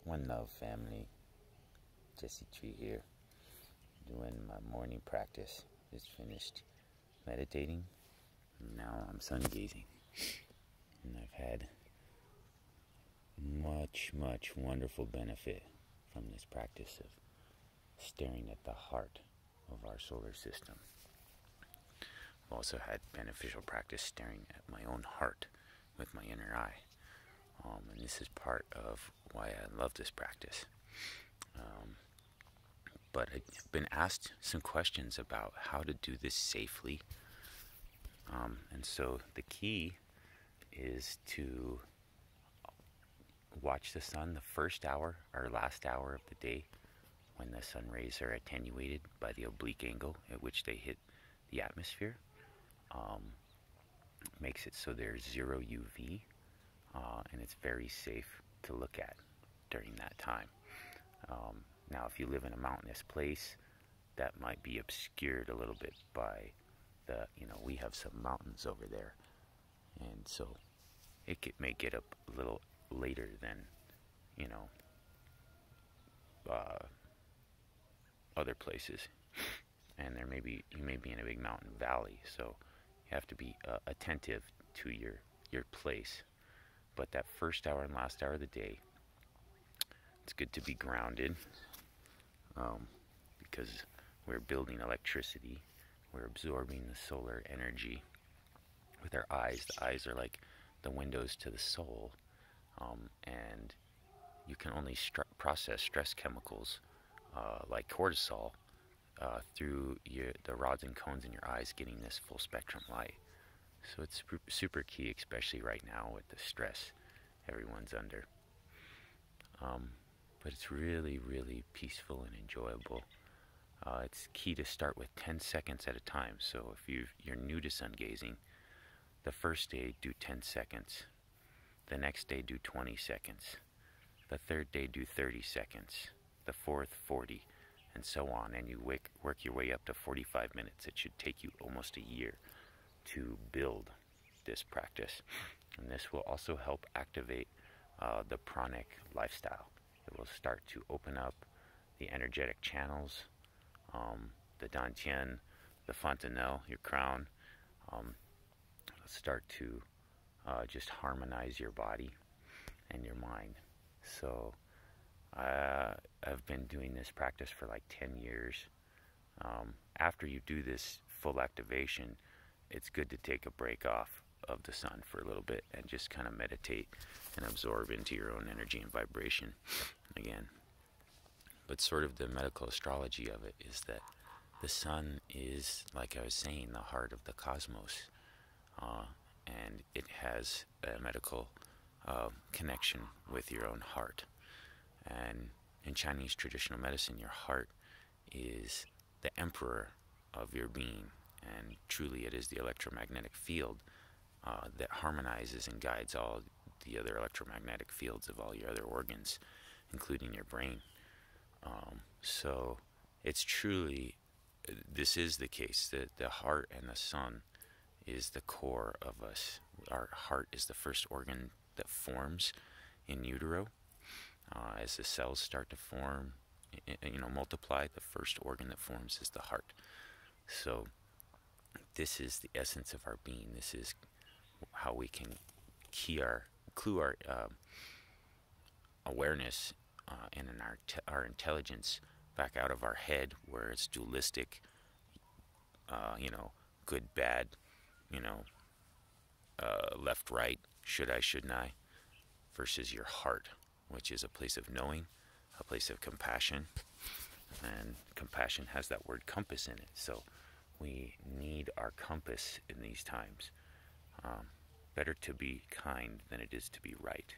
One love, family. Jesse Tree here, doing my morning practice. Just finished meditating. Now I'm sun gazing, and I've had much wonderful benefit from this practice of staring at the heart of our solar system. I've also had beneficial practice staring at my own heart with my inner eye. And this is part of why I love this practice. But I've been asked some questions about how to do this safely. And so the key is to watch the sun the first hour or last hour of the day when the sun rays are attenuated by the oblique angle at which they hit the atmosphere. Makes it so there's zero UV, and it's very safe to look at during that time. Now, if you live in a mountainous place, that might be obscured a little bit by we have some mountains over there, and so may get up a little later than, other places. And you may be in a big mountain valley, so you have to be attentive to your place. But that first hour and last hour of the day, it's good to be grounded, because we're building electricity. We're absorbing the solar energy with our eyes. The eyes are like the windows to the soul, and you can only process stress chemicals like cortisol through the rods and cones in your eyes getting this full spectrum light. So it's super key, especially right now with the stress everyone's under. But it's really peaceful and enjoyable. It's key to start with 10 seconds at a time. So if you're new to sun gazing, the first day do 10 seconds. The next day do 20 seconds. The third day do 30 seconds. The fourth, 40, and so on. And you work your way up to 45 minutes. It should take you almost a year to build this practice. And this will also help activate the pranic lifestyle. It will start to open up the energetic channels, the dantian, the fontanelle, your crown. Start to just harmonize your body and your mind. So I've been doing this practice for like 10 years. After you do this full activation, it's good to take a break off of the sun for a little bit and just kind of meditate and absorb into your own energy and vibration again. But sort of the medical astrology of it is that the sun is, like I was saying, the heart of the cosmos, and it has a medical connection with your own heart. And in Chinese traditional medicine, your heart is the emperor of your being, and truly it is the electromagnetic field that harmonizes and guides all the other electromagnetic fields of all your other organs, including your brain. So it's truly, this is the case, that the heart and the sun is the core of us. Our heart is the first organ that forms in utero. As the cells start to form, multiply, the first organ that forms is the heart. So this is the essence of our being. This is how we can clue our awareness and our intelligence back out of our head, where it's dualistic, good, bad, left, right, should I, shouldn't I, versus your heart, which is a place of knowing, a place of compassion. And compassion has that word compass in it. So we need our compass in these times. Better to be kind than it is to be right.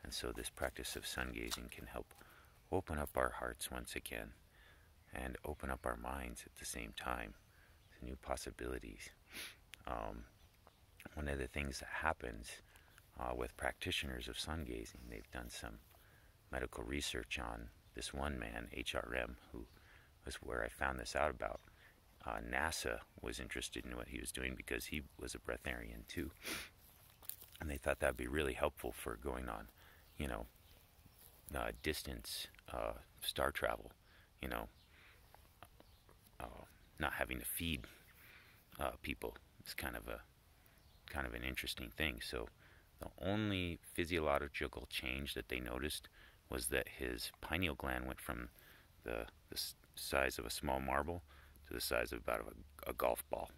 And so this practice of sun gazing can help open up our hearts once again and open up our minds at the same time to new possibilities. One of the things that happens with practitioners of sun gazing, they've done some medical research on this one man, HRM, who was where I found this out about. NASA was interested in what he was doing because he was a breatharian too. And they thought that would be really helpful for going on, distance star travel, you know, not having to feed people. It's kind of an interesting thing. So the only physiological change that they noticed was that his pineal gland went from the size of a small marble to the size of about a golf ball.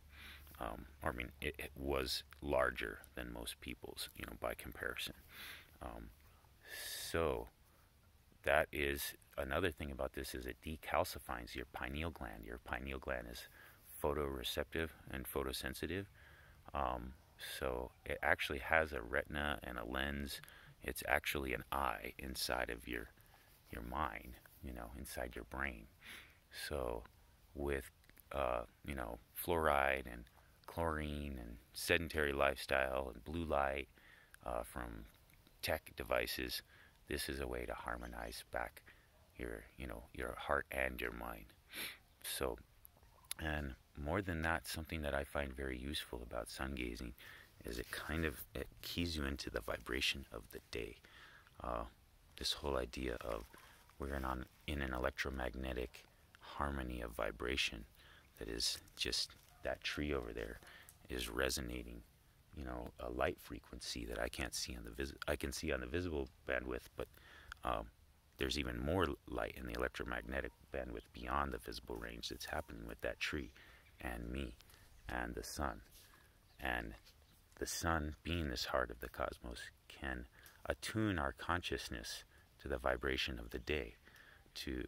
I mean, it was larger than most people's, you know, by comparison. So that is another thing about this, is it decalcifies your pineal gland. Your pineal gland is photoreceptive and photosensitive. So it actually has a retina and a lens. It's actually an eye inside of your mind, you know, inside your brain. So with you know, fluoride and chlorine and sedentary lifestyle and blue light from tech devices, this is a way to harmonize back your, you know, your heart and your mind. So, and more than that, something that I find very useful about sun gazing is it keys you into the vibration of the day. This whole idea of we're in an electromagnetic harmony of vibration that is just, that tree over there is resonating, you know, a light frequency that I can't see on I can see on the visible bandwidth, but there's even more light in the electromagnetic bandwidth beyond the visible range that's happening with that tree and me and the sun. And the sun, being this heart of the cosmos, can attune our consciousness to the vibration of the day to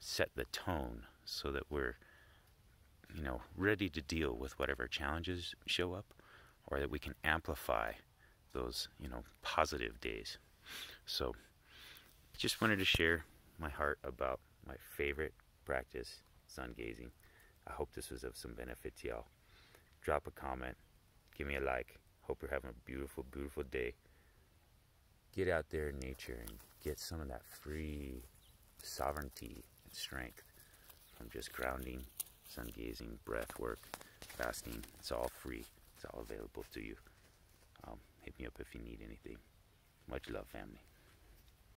set the tone so that we're, you know, ready to deal with whatever challenges show up, or that we can amplify those, you know, positive days. So just wanted to share my heart about my favorite practice, sun gazing. I hope this was of some benefit to y'all. Drop a comment, give me a like. Hope you're having a beautiful, beautiful day. Get out there in nature and get some of that free sovereignty and strength from just grounding, sun gazing, breath work, fasting. It's all free. It's all available to you. Hit me up if you need anything. Much love, family.